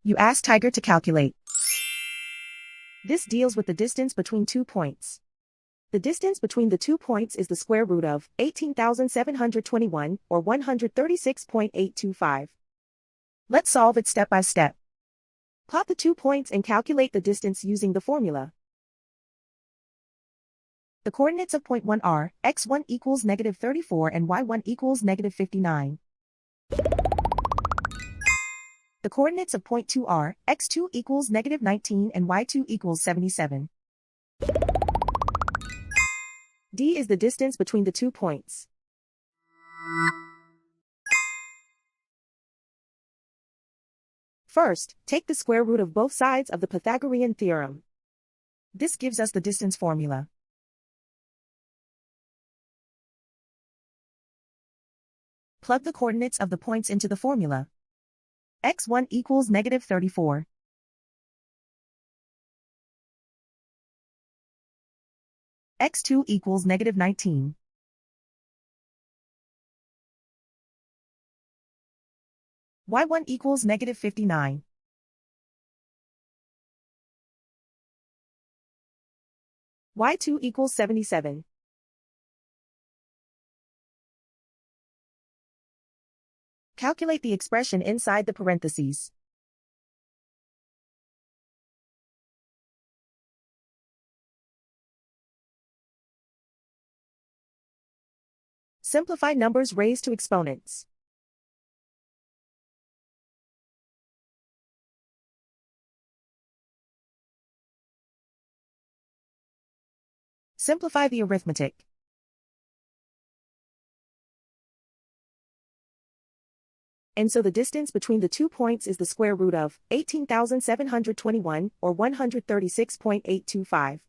You ask Tiger to calculate. This deals with the distance between 2 points. The distance between the 2 points is the square root of 18,721, or 136.825. Let's solve it step by step. Plot the 2 points and calculate the distance using the formula. The coordinates of point 1 are x1 equals -34 and y1 equals -59. The coordinates of point 2 are x2 equals -19 and y2 equals 77. D is the distance between the 2 points. First, take the square root of both sides of the Pythagorean theorem. This gives us the distance formula. Plug the coordinates of the points into the formula. x1 equals -34. x2 equals -19. y1 equals -59. y2 equals 77. Calculate the expression inside the parentheses. Simplify numbers raised to exponents. Simplify the arithmetic. And so the distance between the 2 points is the square root of 18,721, or 136.825.